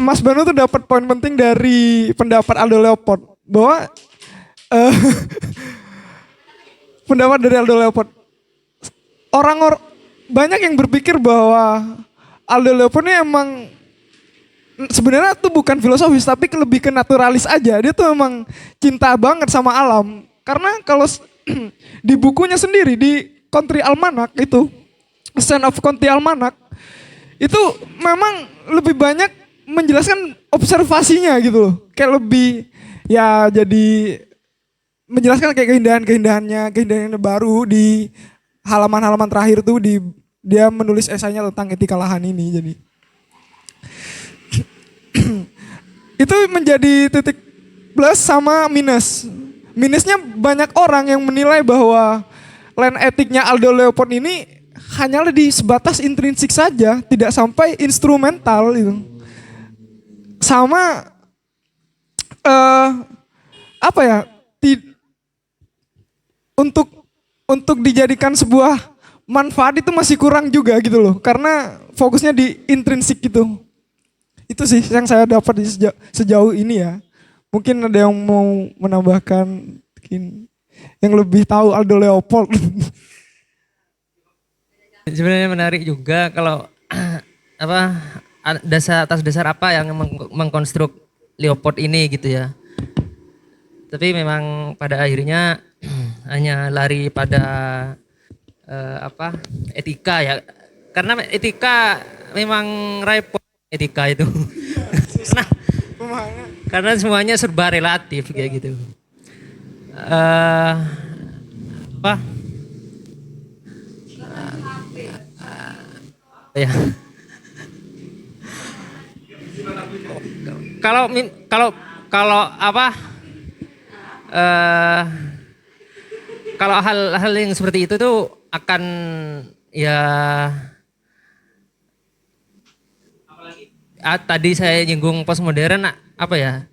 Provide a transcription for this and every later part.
Mas Banu tuh dapat poin penting dari pendapat Aldo Leopold bahwa eh, pendapat dari Aldo Leopold orang banyak yang berpikir bahwa Aldo Leopold ini emang sebenarnya tuh bukan filosofis tapi lebih ke naturalis aja. Dia tuh emang cinta banget sama alam. Karena kalau di bukunya sendiri di Country Almanac itu, Scent of Country Almanac itu memang lebih banyak menjelaskan observasinya gitu loh. Kayak lebih ya jadi menjelaskan kayak keindahan-keindahannya, keindahan baru di halaman-halaman terakhir tuh dia menulis esainya tentang etika lahan ini. Jadi itu menjadi titik plus sama minus. Minusnya banyak orang yang menilai bahwa land etiknya Aldo Leopold ini hanyalah di sebatas intrinsik saja, tidak sampai instrumental gitu. Sama apa ya? Untuk dijadikan sebuah manfaat itu masih kurang juga gitu loh, karena fokusnya di intrinsik gitu. Itu sih yang saya dapat sejauh ini ya. Mungkin ada yang mau menambahkan, mungkin yang lebih tahu Aldo Leopold. Sebenarnya menarik juga kalau apa atas dasar apa yang mengkonstruk Leopold ini gitu ya. Tapi memang pada akhirnya hanya lari pada etika ya. Karena etika memang repot etika itu. karena semuanya serba relatif kayak gitu. Apa? Ya. Kalau apa? Kalau hal-hal yang seperti itu tuh akan ya tadi saya nyinggung postmodern apa ya?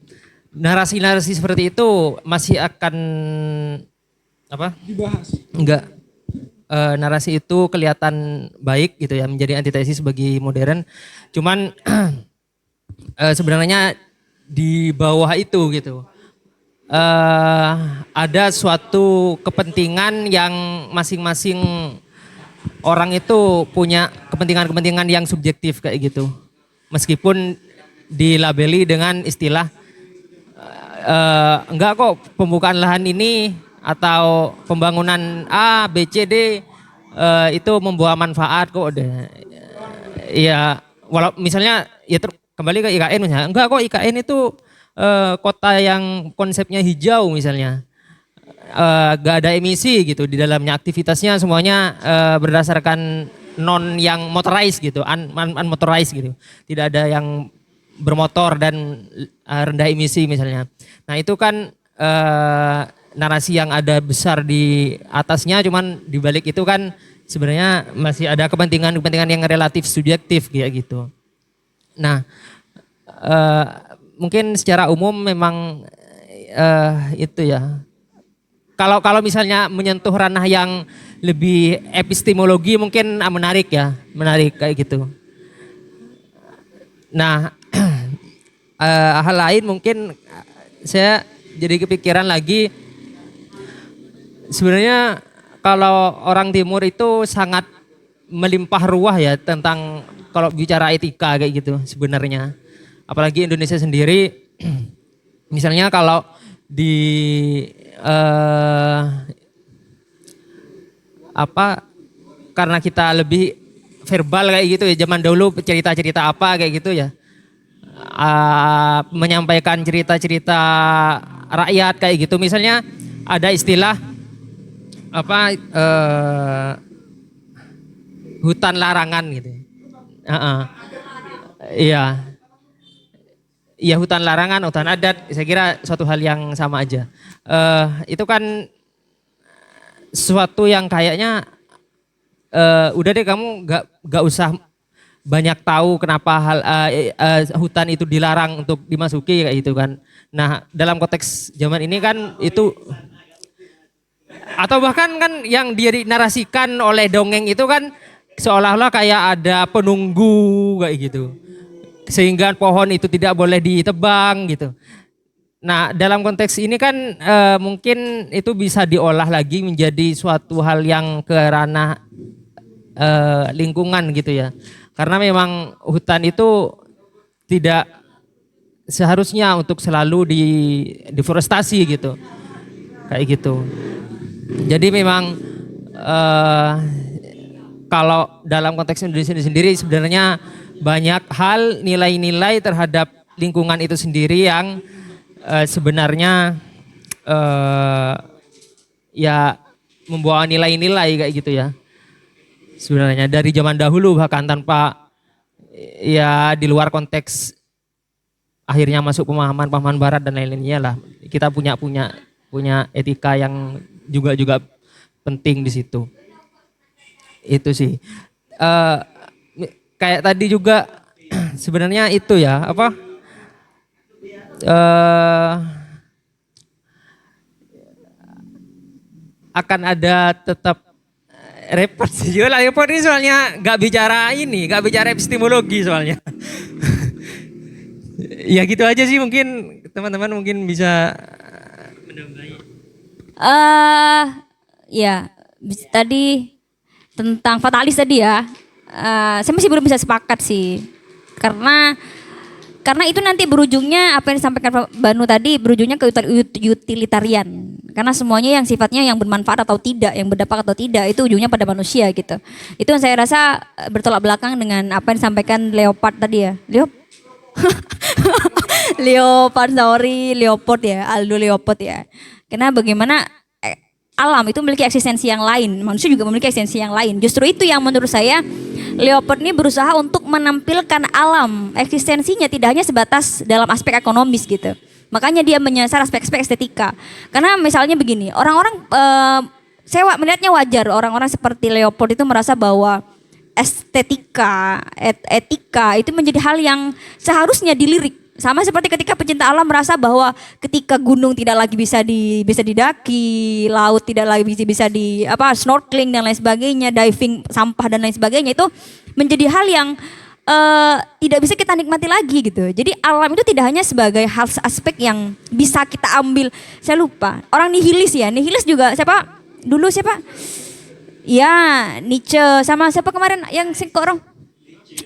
Narasi-narasi seperti itu masih akan apa? Dibahas. Enggak. Narasi itu kelihatan baik gitu ya, menjadi antitesis bagi modern. Cuman sebenarnya di bawah itu gitu. Ada suatu kepentingan yang masing-masing orang itu punya kepentingan-kepentingan yang subjektif kayak gitu. Meskipun dilabeli dengan istilah enggak kok pembukaan lahan ini atau pembangunan A, B, C, D itu membawa manfaat kok. Ya, walau misalnya ya kembali ke IKN misalnya, enggak kok IKN itu kota yang konsepnya hijau misalnya, gak ada emisi gitu di dalamnya, aktivitasnya semuanya berdasarkan non yang motorized gitu, unmotorized gitu, tidak ada yang bermotor dan rendah emisi misalnya. Nah itu kan narasi yang ada besar di atasnya, cuman di balik itu kan sebenarnya masih ada kepentingan-kepentingan yang relatif subjektif kayak gitu. Nah mungkin secara umum memang itu ya. Kalau misalnya menyentuh ranah yang lebih epistemologi mungkin menarik ya, menarik kayak gitu. Nah hal lain mungkin saya jadi kepikiran lagi, sebenarnya kalau orang timur itu sangat melimpah ruah ya tentang kalau bicara etika kayak gitu sebenarnya. Apalagi Indonesia sendiri, misalnya kalau di karena kita lebih verbal kayak gitu ya, zaman dulu cerita-cerita apa kayak gitu ya, menyampaikan cerita-cerita rakyat kayak gitu, misalnya ada istilah hutan larangan gitu. Iya. Iya, hutan larangan, hutan adat, saya kira suatu hal yang sama aja. Itu kan sesuatu yang kayaknya udah deh kamu gak usah banyak tahu kenapa hutan itu dilarang untuk dimasuki kayak gitu kan. Nah dalam konteks zaman ini kan itu, atau bahkan kan yang dia dinarasikan oleh dongeng itu kan seolah-olah kayak ada penunggu kayak gitu. sehingga pohon itu tidak boleh ditebang gitu. Nah, dalam konteks ini kan mungkin itu bisa diolah lagi menjadi suatu hal yang ke ranah lingkungan gitu ya. Karena memang hutan itu tidak seharusnya untuk selalu deforestasi gitu. Kayak gitu. Jadi memang kalau dalam konteks Indonesia sendiri sebenarnya banyak hal nilai-nilai terhadap lingkungan itu sendiri yang sebenarnya ya membawa nilai-nilai kayak gitu ya. Sebenarnya dari zaman dahulu bahkan tanpa ya di luar konteks akhirnya masuk pemahaman barat dan lain-lainnya lah. Kita punya etika yang juga penting di situ. Itu sih. Kayak tadi juga sebenarnya itu ya apa? Akan ada tetap repot sih. Yolah, repot ini soalnya nggak bicara epistemologi soalnya. Ya gitu aja sih, mungkin teman-teman mungkin bisa menambahi. Ya tadi tentang fatalis tadi ya. Saya masih belum bisa sepakat sih. Karena itu nanti berujungnya apa yang disampaikan Pak Banu tadi berujungnya ke utilitarian. Karena semuanya yang sifatnya yang bermanfaat atau tidak, yang berdampak atau tidak itu ujungnya pada manusia gitu. Itu yang saya rasa bertolak belakang dengan apa yang disampaikan Leopard tadi ya. Leopold ya, Aldo Leopold ya. Karena bagaimana alam itu memiliki eksistensi yang lain, manusia juga memiliki eksistensi yang lain. Justru itu yang menurut saya Leopold ini berusaha untuk menampilkan alam eksistensinya tidak hanya sebatas dalam aspek ekonomis gitu. Makanya dia menyasar aspek-aspek estetika. Karena misalnya begini, orang-orang saya melihatnya wajar orang-orang seperti Leopold itu merasa bahwa estetika, etika itu menjadi hal yang seharusnya dilirik. Sama seperti ketika pecinta alam merasa bahwa ketika gunung tidak lagi bisa didaki, laut tidak lagi bisa snorkeling dan lain sebagainya, diving sampah dan lain sebagainya itu menjadi hal yang tidak bisa kita nikmati lagi gitu. Jadi alam itu tidak hanya sebagai hal aspek yang bisa kita ambil. Saya lupa orang nihilis ya, nihilis juga siapa? Ya Nietzsche sama siapa kemarin yang orang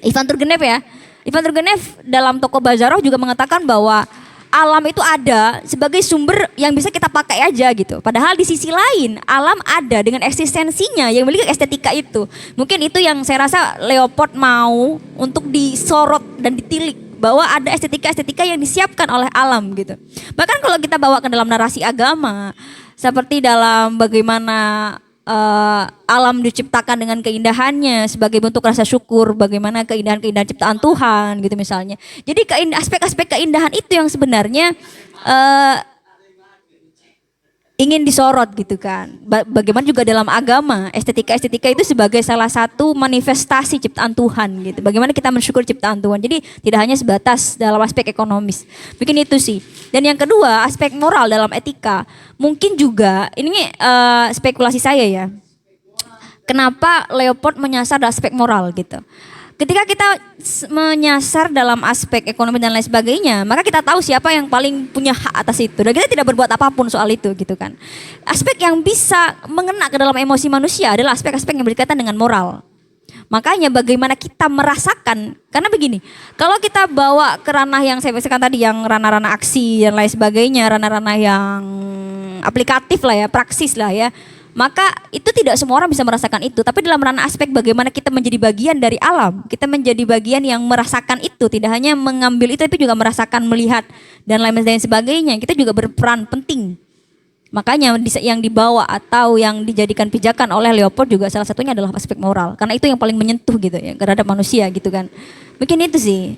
Ivan Turgenev ya. Ivan Turgenev dalam toko Bazarov juga mengatakan bahwa alam itu ada sebagai sumber yang bisa kita pakai aja gitu. Padahal di sisi lain alam ada dengan eksistensinya yang memiliki estetika itu. Mungkin itu yang saya rasa Leopold mau untuk disorot dan ditilik bahwa ada estetika-estetika yang disiapkan oleh alam gitu. Bahkan kalau kita bawa ke dalam narasi agama seperti dalam bagaimana alam diciptakan dengan keindahannya sebagai bentuk rasa syukur, bagaimana keindahan-keindahan ciptaan Tuhan gitu misalnya. Jadi aspek-aspek keindahan itu yang sebenarnya ingin disorot gitu kan. Bagaimana juga dalam agama, estetika-estetika itu sebagai salah satu manifestasi ciptaan Tuhan gitu. Bagaimana kita mensyukur ciptaan Tuhan. Jadi tidak hanya sebatas dalam aspek ekonomis. Mungkin itu sih. Dan yang kedua, aspek moral dalam etika. Mungkin juga, ini spekulasi saya ya. Kenapa Leopold menyasar aspek moral gitu. Ketika kita menyasar dalam aspek ekonomi dan lain sebagainya, maka kita tahu siapa yang paling punya hak atas itu. Dan kita tidak berbuat apapun soal itu gitu kan. Aspek yang bisa mengena ke dalam emosi manusia adalah aspek-aspek yang berkaitan dengan moral. Makanya bagaimana kita merasakan, karena begini, kalau kita bawa ke ranah yang saya bahasakan tadi, yang ranah-ranah aksi dan lain sebagainya, ranah-ranah yang aplikatif lah ya, praksis lah ya, maka itu tidak semua orang bisa merasakan itu. Tapi dalam ranah aspek bagaimana kita menjadi bagian dari alam, kita menjadi bagian yang merasakan itu, tidak hanya mengambil itu tapi juga merasakan, melihat dan lain sebagainya, kita juga berperan penting. Makanya yang dibawa atau yang dijadikan pijakan oleh Leopold juga salah satunya adalah aspek moral. Karena itu yang paling menyentuh gitu ya terhadap manusia gitu kan. Mungkin itu sih.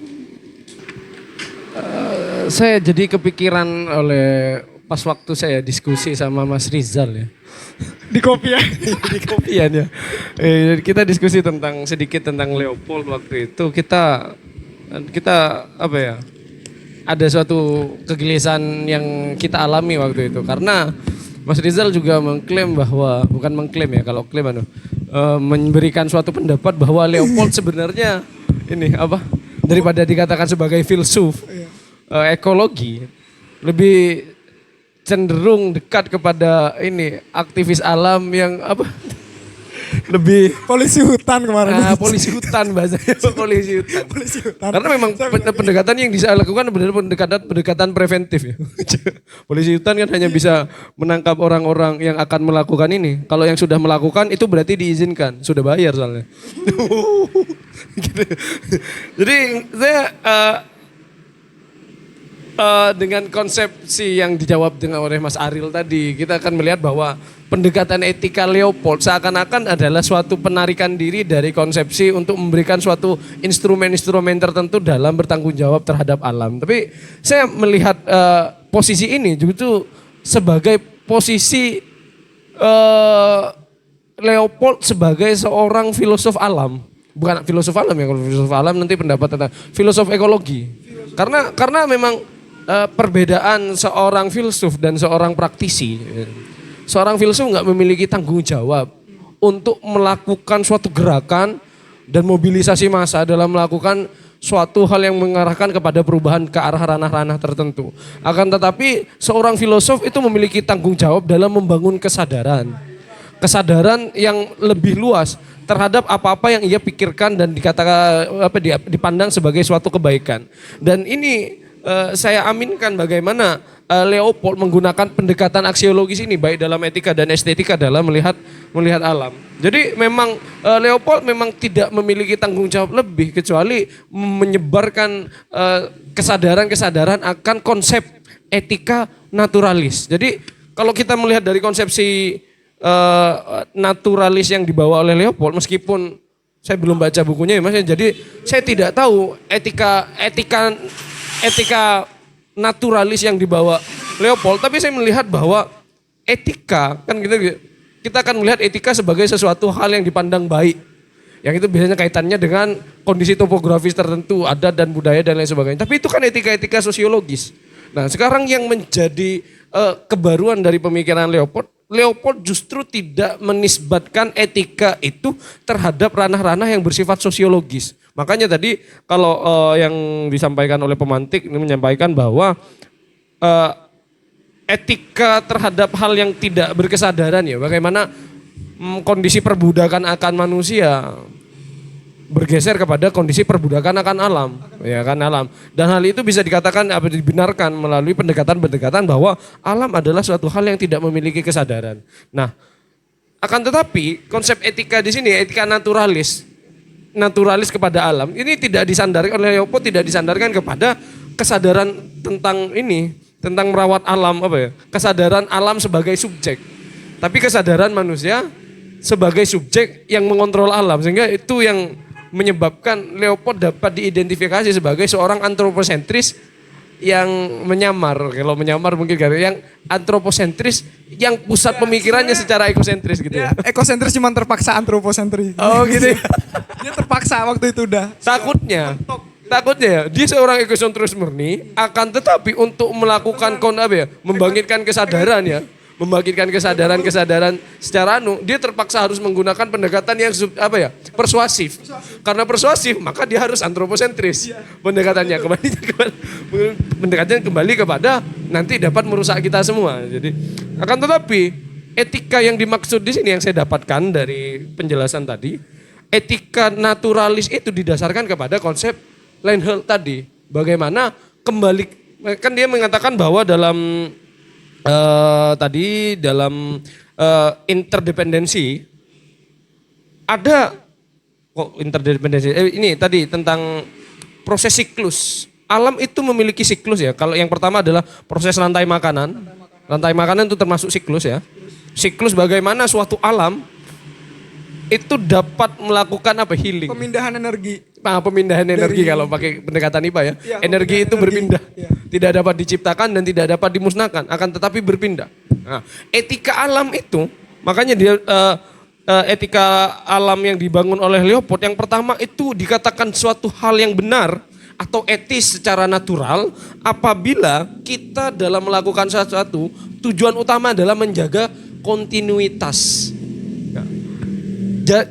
Saya jadi kepikiran oleh pas waktu saya diskusi sama Mas Rizal ya. Di kopian. Di kopian ya. Kita diskusi sedikit tentang Leopold waktu itu. Kita apa ya? Ada suatu kegelisahan yang kita alami waktu itu karena Mas Rizal juga mengklaim bahwa memberikan suatu pendapat bahwa Leopold sebenarnya daripada dikatakan sebagai filsuf ekologi, lebih cenderung dekat kepada ini aktivis alam yang apa? Lebih Polisi hutan kemarin. polisi hutan bahasanya, polisi hutan. Polisi hutan. Karena memang pendekatan yang bisa lakukan benar pendekatan preventif ya. Polisi hutan kan hanya bisa menangkap orang-orang yang akan melakukan ini. Kalau yang sudah melakukan itu berarti diizinkan, sudah bayar soalnya. Gitu. Jadi saya dengan konsepsi yang dijawab dengan oleh Mas Ariel tadi, kita akan melihat bahwa pendekatan etika Leopold seakan-akan adalah suatu penarikan diri dari konsepsi untuk memberikan suatu instrumen-instrumen tertentu dalam bertanggung jawab terhadap alam. Tapi saya melihat posisi ini justru sebagai posisi Leopold sebagai seorang filosof alam. Bukan filosof alam ya, kalau filosof alam nanti pendapat tentang filosof ekologi. Karena memang perbedaan seorang filsuf dan seorang praktisi. Seorang filsuf nggak memiliki tanggung jawab untuk melakukan suatu gerakan dan mobilisasi massa dalam melakukan suatu hal yang mengarahkan kepada perubahan ke arah ranah-ranah tertentu. Akan tetapi seorang filosof itu memiliki tanggung jawab dalam membangun kesadaran. Kesadaran yang lebih luas terhadap apa-apa yang ia pikirkan dan dipandang sebagai suatu kebaikan. Dan ini saya aminkan bagaimana Leopold menggunakan pendekatan aksiologis ini baik dalam etika dan estetika dalam melihat alam. Jadi memang Leopold memang tidak memiliki tanggung jawab lebih kecuali menyebarkan kesadaran-kesadaran akan konsep etika naturalis. Jadi kalau kita melihat dari konsepsi naturalis yang dibawa oleh Leopold, meskipun saya belum baca bukunya ya Mas, jadi saya tidak tahu etika naturalis yang dibawa Leopold, tapi saya melihat bahwa etika kan kita akan melihat etika sebagai sesuatu hal yang dipandang baik, yang itu biasanya kaitannya dengan kondisi topografis tertentu, adat dan budaya dan lain sebagainya. Tapi itu kan etika-etika sosiologis. Nah sekarang yang menjadi kebaruan dari pemikiran Leopold justru tidak menisbatkan etika itu terhadap ranah-ranah yang bersifat sosiologis. Makanya tadi kalau yang disampaikan oleh pemantik ini menyampaikan bahwa etika terhadap hal yang tidak berkesadaran ya, bagaimana kondisi perbudakan akan manusia bergeser kepada kondisi perbudakan akan alam, ya kan alam. Dan hal itu bisa dikatakan dibenarkan melalui pendekatan-pendekatan bahwa alam adalah suatu hal yang tidak memiliki kesadaran. Nah, akan tetapi konsep etika di sini etika naturalis kepada alam ini tidak disandarkan oleh Leopold, tidak disandarkan kepada kesadaran tentang merawat alam kesadaran alam sebagai subjek, tapi kesadaran manusia sebagai subjek yang mengontrol alam, sehingga itu yang menyebabkan Leopold dapat diidentifikasi sebagai seorang antroposentris yang menyamar. Kalau menyamar mungkin yang antroposentris yang pusat pemikirannya secara ekosentris gitu ya. Ekosentris cuma terpaksa antroposentris. Oh gitu. Dia terpaksa waktu itu udah. Takutnya ya, dia seorang ekosentris murni, akan tetapi untuk melakukan membangkitkan kesadaran ya. Membangkitkan kesadaran secara dia terpaksa harus menggunakan pendekatan yang persuasif. Karena persuasif maka dia harus antroposentris. Pendekatannya kembali kepada nanti dapat merusak kita semua. Jadi akan tetapi etika yang dimaksud di sini yang saya dapatkan dari penjelasan tadi, etika naturalis itu didasarkan kepada konsep Reinhold tadi. Bagaimana kembali, kan dia mengatakan bahwa dalam interdependensi ada interdependensi ini tadi tentang proses siklus. Alam itu memiliki siklus ya. Kalau yang pertama adalah proses rantai makanan. Rantai makanan itu termasuk siklus ya. Siklus bagaimana suatu alam itu dapat melakukan healing. Pemindahan energi. Pemindahan energi kalau pakai pendekatan IPA ya. Energi itu berpindah. Ya. Tidak dapat diciptakan dan tidak dapat dimusnahkan, akan tetapi berpindah. Nah, etika alam itu, makanya dia etika alam yang dibangun oleh Leopold yang pertama itu dikatakan suatu hal yang benar atau etis secara natural apabila kita dalam melakukan sesuatu, tujuan utama adalah menjaga kontinuitas.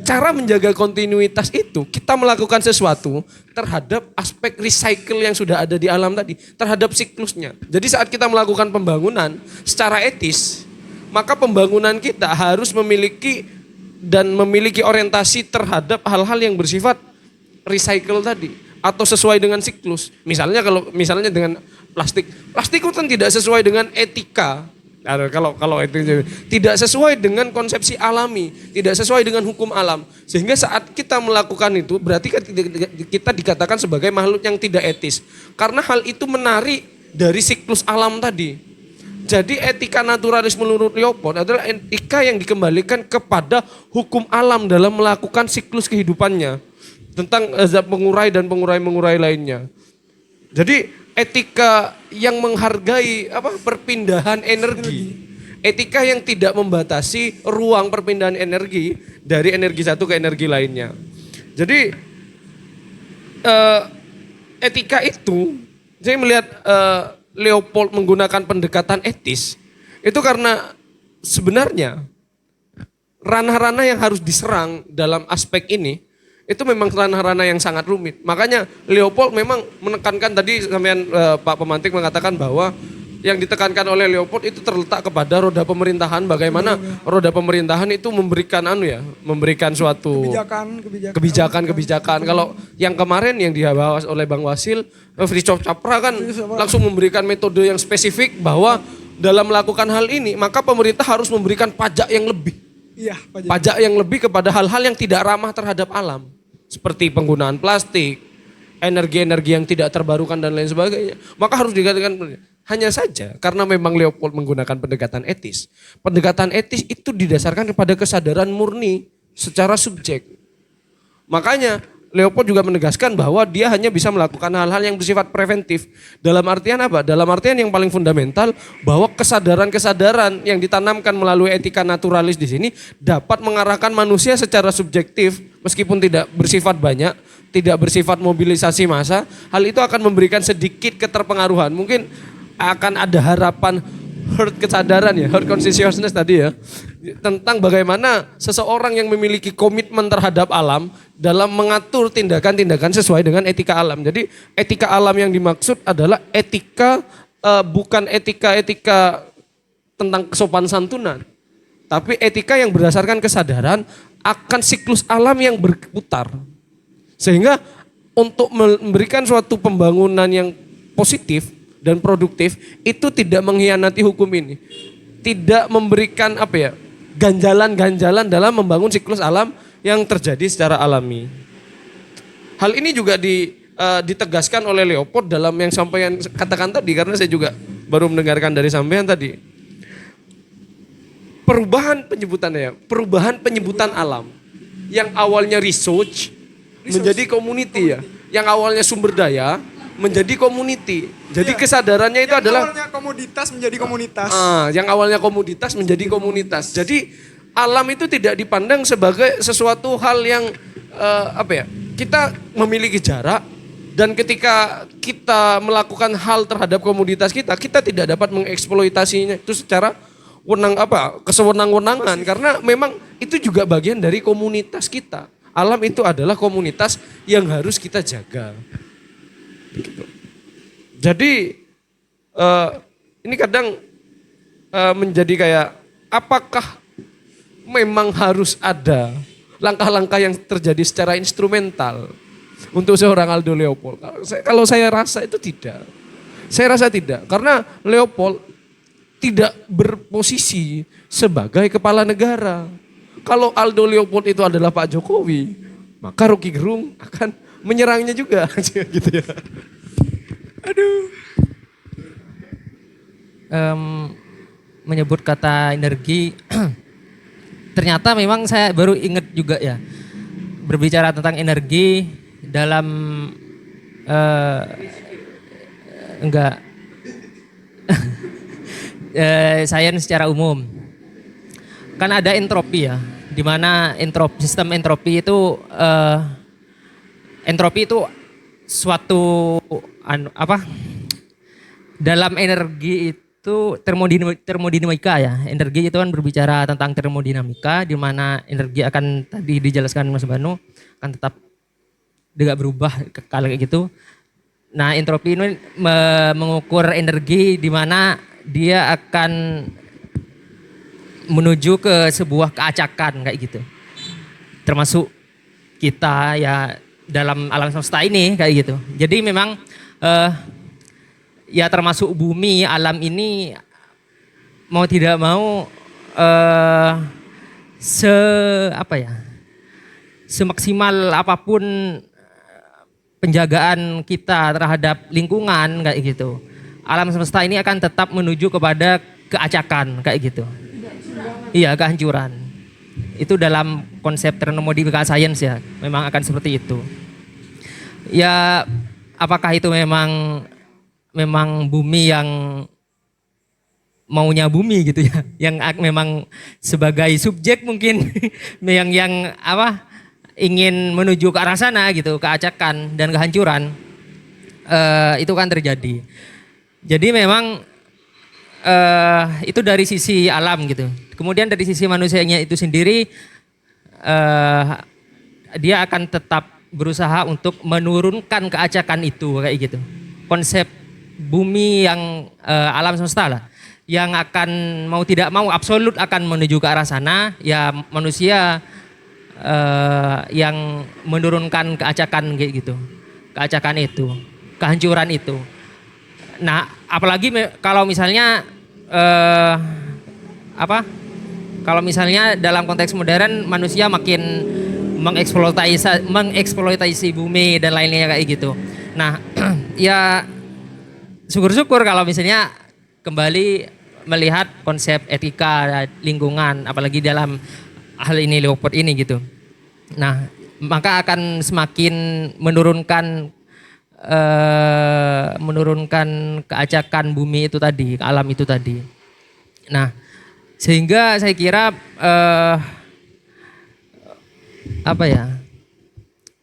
cara menjaga kontinuitas itu kita melakukan sesuatu terhadap aspek recycle yang sudah ada di alam tadi, terhadap siklusnya. Jadi saat kita melakukan pembangunan secara etis, maka pembangunan kita harus memiliki orientasi terhadap hal-hal yang bersifat recycle tadi atau sesuai dengan siklus. Misalnya dengan plastik itu kan tidak sesuai dengan etika. Kalau itu tidak sesuai dengan konsepsi alami, tidak sesuai dengan hukum alam. Sehingga saat kita melakukan itu berarti kita dikatakan sebagai makhluk yang tidak etis. Karena hal itu menarik dari siklus alam tadi. Jadi etika naturalis menurut Leopold adalah etika yang dikembalikan kepada hukum alam dalam melakukan siklus kehidupannya. Tentang zat pengurai dan pengurai-pengurai lainnya. Jadi etika yang menghargai perpindahan energi. Etika yang tidak membatasi ruang perpindahan energi dari energi satu ke energi lainnya. Jadi etika itu, saya melihat Leopold menggunakan pendekatan etis itu karena sebenarnya ranah-ranah yang harus diserang dalam aspek ini itu memang ranah-ranah yang sangat rumit. Makanya Leopold memang menekankan tadi sampean Pak Pemantik mengatakan bahwa yang ditekankan oleh Leopold itu terletak kepada roda pemerintahan, bagaimana roda pemerintahan itu memberikan suatu kebijakan. Kalau yang kemarin yang dibahas oleh Bang Wasil, Fritjof Capra kan langsung memberikan metode yang spesifik bahwa dalam melakukan hal ini maka pemerintah harus memberikan pajak yang lebih. Iya, pajak yang lebih kepada hal-hal yang tidak ramah terhadap alam. Seperti penggunaan plastik, energi-energi yang tidak terbarukan dan lain sebagainya. Maka harus dikatakan, hanya saja karena memang Leopold menggunakan pendekatan etis. Pendekatan etis itu didasarkan kepada kesadaran murni secara subjek. Makanya Leopold juga menegaskan bahwa dia hanya bisa melakukan hal-hal yang bersifat preventif. Dalam artian apa? Dalam artian yang paling fundamental bahwa kesadaran-kesadaran yang ditanamkan melalui etika naturalis di sini dapat mengarahkan manusia secara subjektif meskipun tidak bersifat banyak, tidak bersifat mobilisasi massa. Hal itu akan memberikan sedikit keterpengaruhan. Mungkin akan ada harapan herd kesadaran herd consciousness tadi tentang bagaimana seseorang yang memiliki komitmen terhadap alam dalam mengatur tindakan-tindakan sesuai dengan etika alam. Jadi etika alam yang dimaksud adalah etika bukan etika tentang kesopan santunan, tapi etika yang berdasarkan kesadaran akan siklus alam yang berputar. Sehingga untuk memberikan suatu pembangunan yang positif dan produktif itu tidak mengkhianati hukum ini. Tidak memberikan ganjalan-ganjalan dalam membangun siklus alam yang terjadi secara alami. Hal ini juga ditegaskan oleh Leopold dalam yang sampaian katakan tadi, karena saya juga baru mendengarkan dari sampean tadi. Perubahan penyebutan alam yang awalnya research menjadi community yang awalnya sumber daya menjadi community. Jadi kesadarannya itu adalah awalnya komoditas menjadi komunitas. Yang awalnya komoditas menjadi komunitas. Jadi alam itu tidak dipandang sebagai sesuatu hal yang kita memiliki jarak dan ketika kita melakukan hal terhadap komoditas kita tidak dapat mengeksploitasinya itu secara kesewenang-wenangan karena memang itu juga bagian dari komunitas kita. Alam itu adalah komunitas yang harus kita jaga. Begitu. Jadi ini kadang menjadi kayak apakah memang harus ada langkah-langkah yang terjadi secara instrumental untuk seorang Aldo Leopold? Kalau saya rasa itu tidak. Saya rasa tidak karena Leopold tidak berposisi sebagai kepala negara. Kalau Aldo Leopold itu adalah Pak Jokowi, maka Rocky Gerung akan menyerangnya juga gitu ya. Menyebut kata energi ternyata memang saya baru ingat juga berbicara tentang energi dalam sains secara umum kan ada entropi di mana sistem entropi itu entropi itu suatu dalam energi itu termodinamika ya. Energi itu kan berbicara tentang termodinamika, di mana energi akan tadi dijelaskan Mas Banu akan tetap tidak berubah kalau kayak gitu. Nah, entropi ini mengukur energi di mana dia akan menuju ke sebuah keacakan kayak gitu. Termasuk kita ya dalam alam semesta ini kayak gitu. Jadi memang ya termasuk bumi, alam ini mau tidak mau semaksimal apapun penjagaan kita terhadap lingkungan kayak gitu. Alam semesta ini akan tetap menuju kepada keacakan kayak gitu. Iya, kehancuran. Itu dalam konsep termodinamika science ya, memang akan seperti itu. Ya, apakah itu memang bumi yang maunya bumi gitu ya, yang memang sebagai subjek mungkin yang ingin menuju ke arah sana gitu, keacakan dan kehancuran, itu kan terjadi. Jadi memang itu dari sisi alam gitu. Kemudian dari sisi manusianya itu sendiri, dia akan tetap berusaha untuk menurunkan keacakan itu kayak gitu. Konsep bumi yang alam semesta lah, yang akan mau tidak mau absolut akan menuju ke arah sana, ya manusia yang menurunkan keacakan kayak gitu, keacakan itu, kehancuran itu. Nah, apalagi kalau misalnya kalau misalnya dalam konteks modern manusia makin mengeksploitasi bumi dan lainnya kayak gitu. Nah, ya syukur-syukur kalau misalnya kembali melihat konsep etika lingkungan, apalagi dalam hal ini Leopold ini gitu. Nah, maka akan semakin menurunkan keacakan bumi itu tadi, alam itu tadi. Nah, sehingga saya kira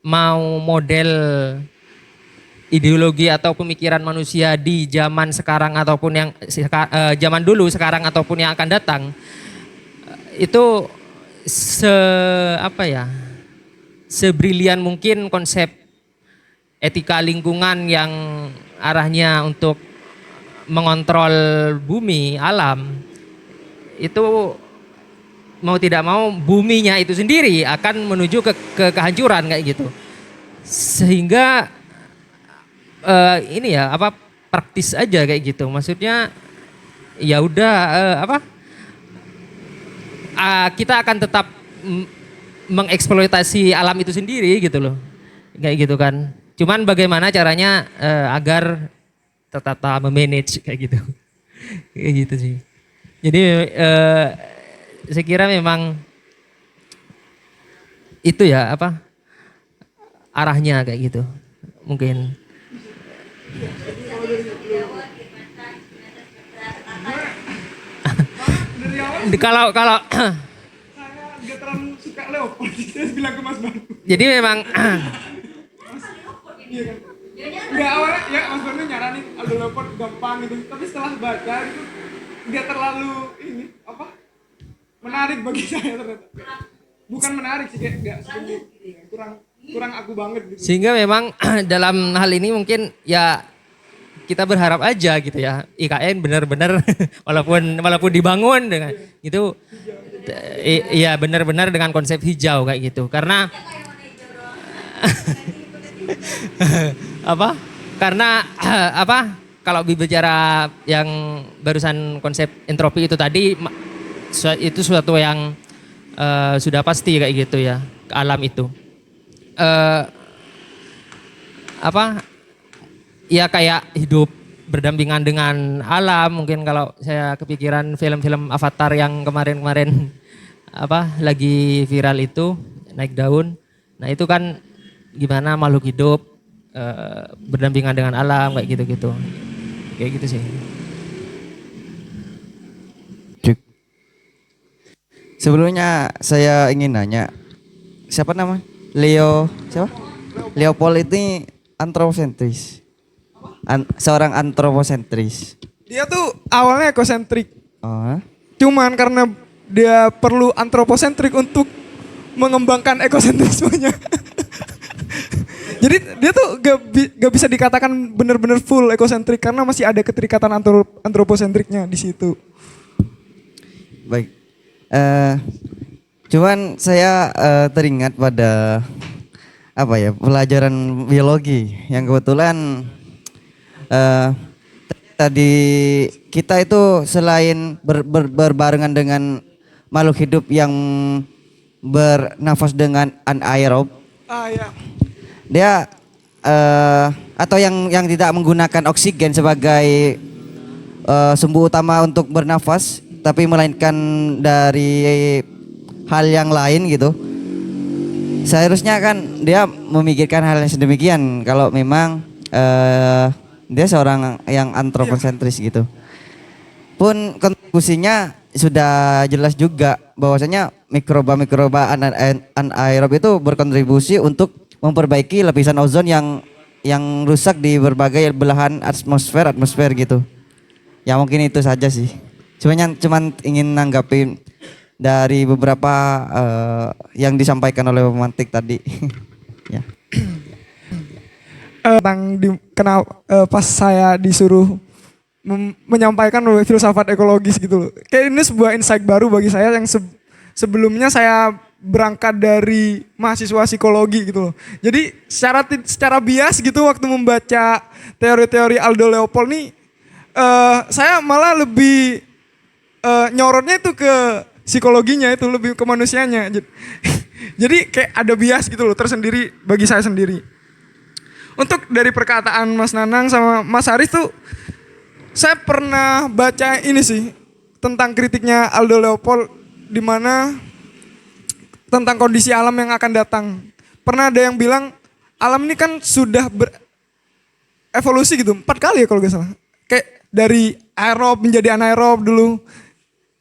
mau model ideologi atau pemikiran manusia di zaman sekarang ataupun yang zaman dulu, sekarang ataupun yang akan datang, itu sebrilian mungkin konsep etika lingkungan yang arahnya untuk mengontrol bumi, alam, itu mau tidak mau buminya itu sendiri akan menuju ke kehancuran kayak gitu. Sehingga praktis aja kayak gitu. Maksudnya ya udah kita akan tetap mengeksploitasi alam itu sendiri gitu loh. Kayak gitu kan. Cuman bagaimana caranya agar tertata memanage kayak gitu. Kayak gitu sih. Jadi saya kira memang itu ya arahnya kayak gitu. Mungkin. Kalau Saya nggak terlalu suka Leopold, saya bilang ke Mas Banu. jadi memang Iya kan? Nggak awalnya ya Mas Banu nyaranin Aldo Leopold gampang gitu, tapi setelah baca itu nggak terlalu menarik bagi saya ternyata. Bukan menarik sih, kayak nggak seperti kurang aku banget gitu. sehingga memang dalam hal ini mungkin ya kita berharap aja gitu ya IKN benar-benar walaupun dibangun dengan itu iya benar-benar dengan konsep hijau kayak gitu, karena kalau bicara yang barusan konsep entropi itu tadi, itu suatu yang sudah pasti kayak gitu ya, alam itu ya kayak hidup berdampingan dengan alam. Mungkin kalau saya kepikiran film-film Avatar yang kemarin-kemarin lagi viral itu, Naik Daun. Nah itu kan gimana makhluk hidup berdampingan dengan alam kayak gitu-gitu. Kayak gitu sih. Sebelumnya saya ingin nanya, siapa nama? Leopold ini antroposentris. Seorang antroposentris. Dia tuh awalnya ekosentrik. Oh. Cuman karena dia perlu antroposentrik untuk mengembangkan ekosentrismenya. Jadi dia tuh gak bisa dikatakan benar-benar full ekosentrik karena masih ada keterikatan antroposentriknya di situ. Baik. Cuman saya teringat pada apa ya, pelajaran biologi yang kebetulan tadi kita itu selain berbarengan dengan makhluk hidup yang bernafas dengan anaerob, Ya. dia atau yang tidak menggunakan oksigen sebagai sumber utama untuk bernafas, tapi melainkan dari hal yang lain gitu. Seharusnya kan dia memikirkan hal yang sedemikian kalau memang dia seorang yang antroposentris gitu. Pun kontribusinya sudah jelas juga bahwasanya mikroba anaerob itu berkontribusi untuk memperbaiki lapisan ozon yang rusak di berbagai belahan atmosfer gitu. Ya mungkin itu saja sih. Cuman ingin nanggapin dari beberapa yang disampaikan oleh pemantik tadi. Ya. Pas saya disuruh menyampaikan filsafat ekologis gitu loh. Kayak ini sebuah insight baru bagi saya yang sebelumnya saya berangkat dari mahasiswa psikologi gitu loh. Jadi secara bias gitu waktu membaca teori-teori Aldo Leopold nih, saya malah lebih nyorotnya itu ke psikologinya, itu lebih ke manusianya. Jadi kayak ada bias gitu loh tersendiri bagi saya sendiri. Untuk dari perkataan Mas Nanang sama Mas Haris tuh, saya pernah baca ini sih tentang kritiknya Aldo Leopold di mana tentang kondisi alam yang akan datang. Pernah ada yang bilang alam ini kan sudah berevolusi gitu 4 kali ya kalau gak salah. Kayak dari aerob menjadi anaerob dulu.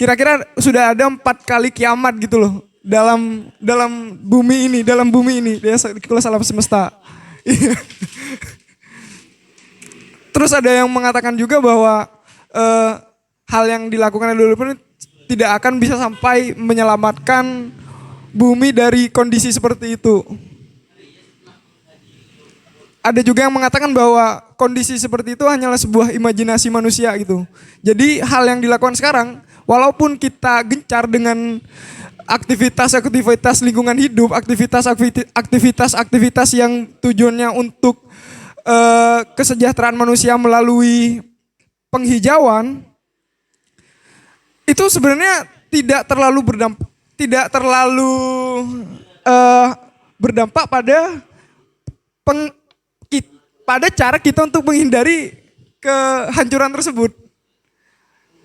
Kira-kira sudah ada 4 kali kiamat gitu loh dalam bumi ini, dia kelas alam semesta. Terus ada yang mengatakan juga bahwa hal yang dilakukan oleh Leopold tidak akan bisa sampai menyelamatkan bumi dari kondisi seperti itu. Ada juga yang mengatakan bahwa kondisi seperti itu hanyalah sebuah imajinasi manusia gitu. Jadi hal yang dilakukan sekarang, walaupun kita gencar dengan aktivitas lingkungan hidup, aktivitas yang tujuannya untuk kesejahteraan manusia melalui penghijauan, itu sebenarnya tidak terlalu berdampak pada pada cara kita untuk menghindari kehancuran tersebut.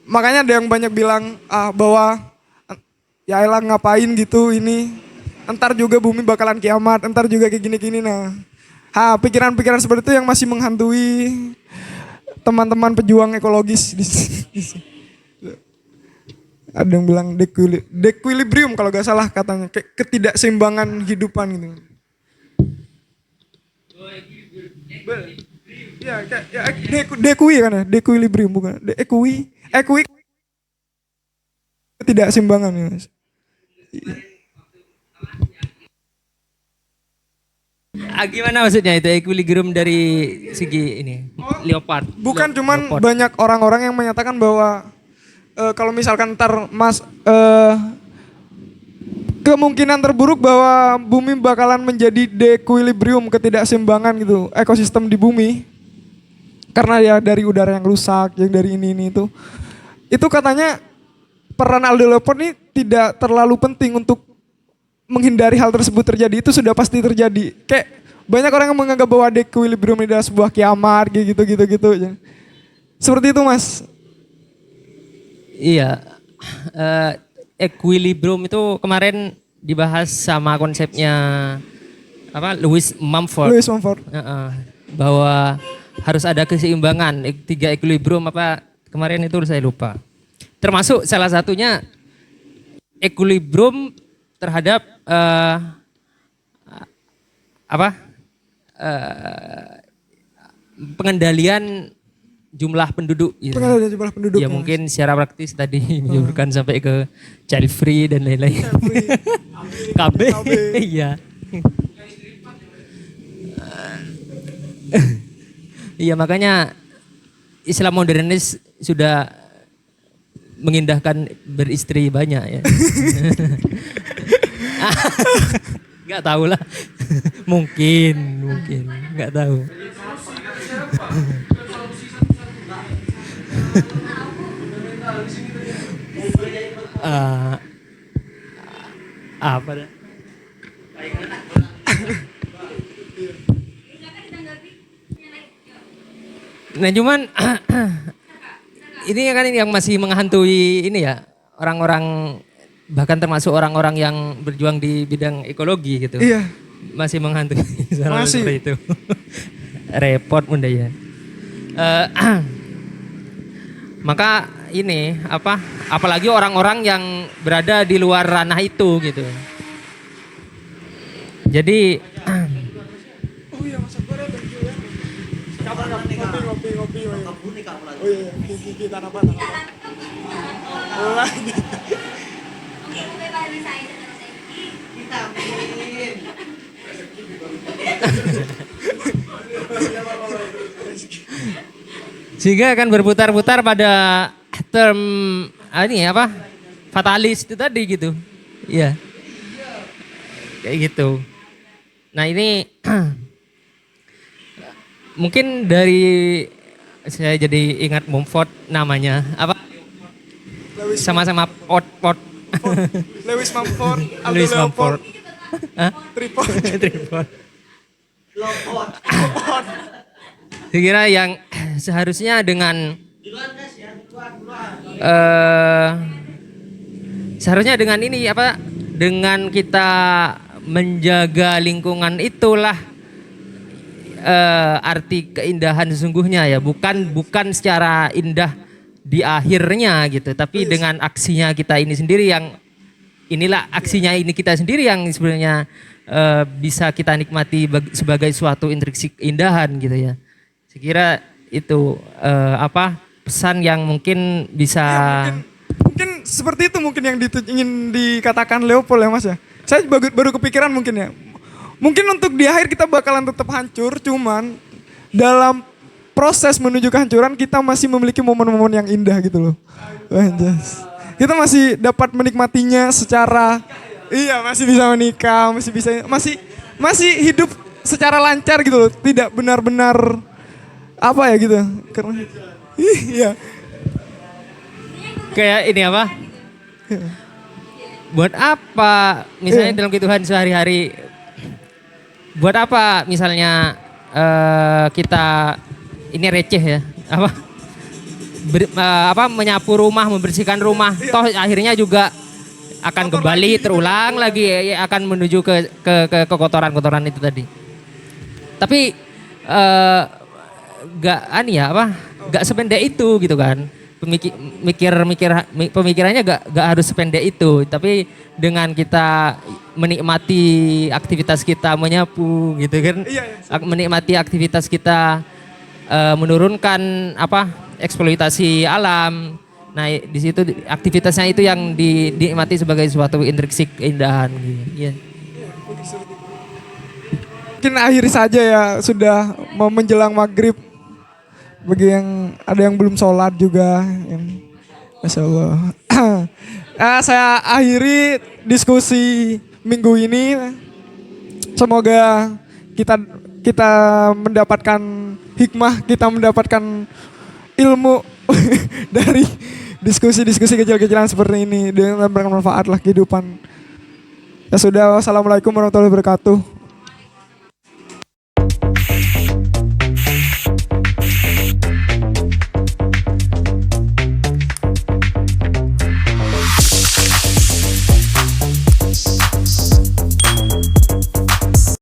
Makanya ada yang banyak bilang bahwa ya elah ngapain gitu ini, entar juga bumi bakalan kiamat, entar juga kayak gini-gini. Nah, pikiran-pikiran seperti itu yang masih menghantui teman-teman pejuang ekologis di sini. Ada yang bilang dequilibrium kalau gak salah katanya, kayak ketidakseimbangan hidupan gitu. Ya, dekui kan ya, dequilibrium bukan, equi ketidakseimbangan ya. Gimana maksudnya itu equilibrium dari segi ini leopard? Bukan cuman leopard. banyak orang-orang yang menyatakan bahwa kalau misalkan ntar Mas kemungkinan terburuk bahwa bumi bakalan menjadi dequilibrium, ketidakseimbangan gitu ekosistem di bumi karena ya dari udara yang rusak, yang dari ini itu katanya peran Aldo Leopold ini tidak terlalu penting untuk menghindari hal tersebut terjadi. Itu sudah pasti terjadi. Kayak banyak orang yang menganggap bahwa dequilibrium ini adalah sebuah kiamat gitu. Seperti itu Mas. Iya, equilibrium itu kemarin dibahas sama konsepnya Louis Mumford. Bahwa harus ada keseimbangan, 3 equilibrium kemarin itu saya lupa. Termasuk salah satunya equilibrium terhadap pengendalian jumlah penduduk. Gitu. Pengaruh dari jumlah penduduk. Ya mungkin secara praktis tadi menyuburkan sampai ke child free dan lain-lain. KB. Iya. Iya makanya Islam modernis sudah mengindahkan beristri banyak ya. Nggak tahu lah. mungkin nggak tahu. Apa dah? Nah cuman ini kan yang masih menghantui ini ya orang-orang bahkan termasuk orang-orang yang berjuang di bidang ekologi gitu. Iya. Masih menghantui soal Masih. seperti itu. Repot bunda ya. Maka ini apalagi orang-orang yang berada di luar ranah itu gitu. Jadi sehingga akan berputar-putar pada term fatalis itu tadi gitu. Iya. Kayak gitu. Nah, ini mungkin dari saya jadi ingat Mumford namanya apa? Sama-sama pot. Lewis Mumford, Aldo Louis Leopold, Mumford. Hah? Tripod. Tripod. Saya kira yang seharusnya dengan seharusnya dengan ini dengan kita menjaga lingkungan itulah arti keindahan sesungguhnya ya, bukan secara indah di akhirnya gitu, tapi dengan aksinya kita ini sendiri yang inilah aksinya ini kita sendiri yang sebenarnya bisa kita nikmati sebagai suatu intrinsik keindahan gitu ya. Saya kira itu pesan yang mungkin bisa Mungkin seperti itu mungkin yang ingin dikatakan Leopold ya Mas ya. Saya baru kepikiran mungkin ya. Mungkin untuk di akhir kita bakalan tetap hancur, cuman dalam proses menuju kehancuran kita masih memiliki momen-momen yang indah gitu loh. Anjas. Kita masih dapat menikmatinya secara masih bisa menikah, masih hidup secara lancar gitu loh. Tidak benar-benar gitu. Karena iya. kayak ini buat apa misalnya dalam kehidupan sehari-hari, buat apa misalnya kita ini receh ya menyapu rumah, membersihkan rumah, toh akhirnya juga akan kembali terulang lagi akan menuju ke kotoran-kotoran itu tadi. Tapi gak sependek itu gitu kan. Pemikirannya gak harus sependek itu, tapi dengan kita menikmati aktivitas kita menyapu gitu kan, menikmati aktivitas kita menurunkan eksploitasi alam. Nah di situ aktivitasnya itu yang dinikmati sebagai suatu intrinsik keindahan. Gitu. Mungkin akhiri saja ya, sudah mau menjelang maghrib. Bagi yang ada yang belum sholat juga, Masya Allah. Saya akhiri diskusi minggu ini. Semoga kita mendapatkan hikmah, kita mendapatkan ilmu dari diskusi-diskusi kecil-kecilan seperti ini, dengan bermanfaat lah kehidupan. Ya sudah, wassalamualaikum warahmatullahi wabarakatuh.